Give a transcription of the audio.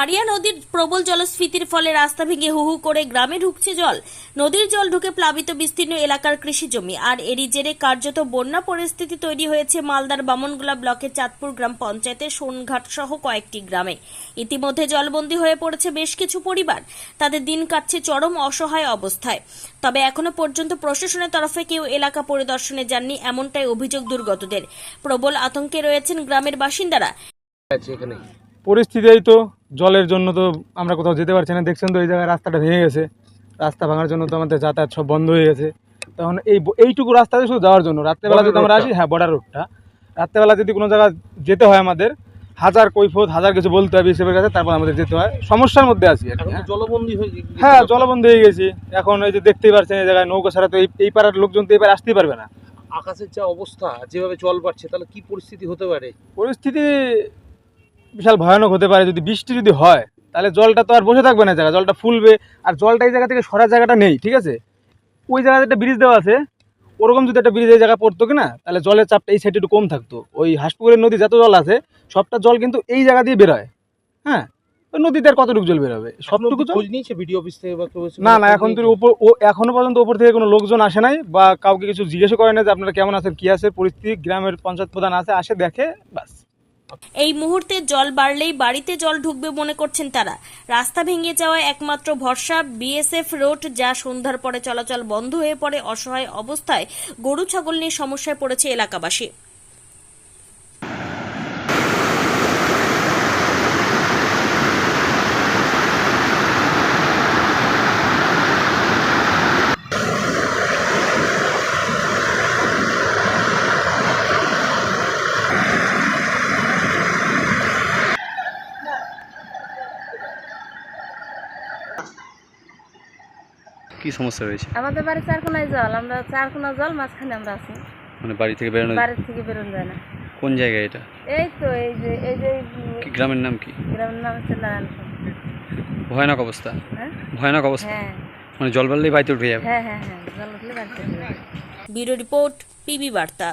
মারিয়া নদীর প্রবল জলস্ফীতির ফলে রাস্তা ভেঙে হু হু করে গ্রামে ঢুকছে জল। নদীর জল ঢুকে প্লাবিত বিস্তীর্ণ এলাকার কৃষি জমি, আর এরই জেরে কার্যত বন্যা পরিস্থিতি তৈরি হয়েছে মালদার বামনগোলা ব্লকের চাঁদপুর গ্রাম পঞ্চায়েতের সোনঘাট সহ কয়েকটি গ্রামে। ইতিমধ্যে জলবন্দী হয়ে পড়েছে বেশ কিছু পরিবার, তাদের দিন কাটছে চরম অসহায় অবস্থায়। তবে এখনো পর্যন্ত প্রশাসনের তরফে কেউ এলাকা পরিদর্শনে যাননি, এমনটাই অভিযোগ দুর্গতদের। প্রবল আতঙ্কে রয়েছেন গ্রামের বাসিন্দারা। পরিস্থিতি এই তো, জলের জন্য তো আমরা কোথাও যেতে পারছি না। দেখছেন তো এই জায়গায় রাস্তাটা ভেঙে গেছে, রাস্তা ভাঙার জন্য তো আমাদের যাতায়াত সব বন্ধ হয়ে গেছে। তখন এইটুকু রাস্তাতে শুধু যাওয়ার জন্য রাত্রেবেলা যদি আমরা আসি, হ্যাঁ বর্ডার রোডটা, রাত্রেবেলা যদি কোনো জায়গা যেতে হয় আমাদের হাজার কৈফত হাজার কিছু বলতে হবে হিসেবের কাছে, তারপর আমাদের যেতে হয়। সমস্যার মধ্যে আছি আর কি। জলবন্দী হয়ে হ্যাঁ জলবন্দী হয়ে গেছি। এখন এই যে দেখতেই পাচ্ছেন এই জায়গায় নৌকা ছাড়া তো এই পাড়ার লোকজন তো এই পারে আসতেই পারবে না। আকাশের যা অবস্থা, যেভাবে জল বাড়ছে, তাহলে কি পরিস্থিতি হতে পারে? পরিস্থিতি বিশাল ভয়ানক হতে পারে। যদি বৃষ্টি যদি হয় তাহলে জলটা তো আর বসে থাকবে না, জায়গা জলটা ফুলবে। আর জলটা এই জায়গা থেকে সরার জায়গাটা নেই, ঠিক আছে। ওই জায়গাতে একটা ব্রিজ দেওয়া আছে, ওরকম যদি একটা ব্রিজ এই জায়গা পড়তো কিনা, তাহলে জলের চাপটা এই সাইডে একটু কম থাকতো। ওই হাঁসপুকুরের নদী যত জল আছে সবটা জল কিন্তু এই জায়গা দিয়ে বেরোয়। হ্যাঁ, ওই নদীতে আর কতটুকু জল বেরোবে? সবটুকু জল। খোঁজ নিয়েছে ভিডিও অফিস থেকে বা কেউ এসে? না না, এখন তো এখনো পর্যন্ত উপর থেকে কোনো লোকজন আসে নাই বা কাউকে কিছু জিজ্ঞেসও করে না যে আপনারা কেমন আছেন, কি আছে পরিস্থিতি। গ্রামের পঞ্চায়েত প্রধান আসে দেখে, বাস। এই মুহূর্তে জল বাড়লেই বাড়িতে জল ঢুকবে মনে করছেন তারা। রাস্তা ভেঙে যাওয়া একমাত্র ভরসা বিএসএফ রোড, যা সন্ধ্যার পরে চলাচল বন্ধ হয়ে পড়ে। অসহায় অবস্থায় গরু ছাগল নিয়ে সমস্যায় পড়েছে এলাকাবাসী। কি সমস্যা রয়েছে? আমাদের বাড়ি চারকোনায় জল, আমরা চারকোনা জল মাঝখানে আমরা আছি। মানে বাড়ি থেকে বেরোনো? বাড়ির থেকে বেরোনো যায় না। কোন জায়গায় এটা? এই তো এই যে কি গ্রামের নাম কি? গ্রামের নাম হচ্ছে নারায়ণপুর। ভয়ানক অবস্থা। হ্যাঁ ভয়ানক অবস্থা। হ্যাঁ মানে জল বাড়লেই বাড়িতে উঠে যাবে। হ্যাে জল উঠলে বাড়িতে। ব্যুরো রিপোর্ট, পিবি বার্তা।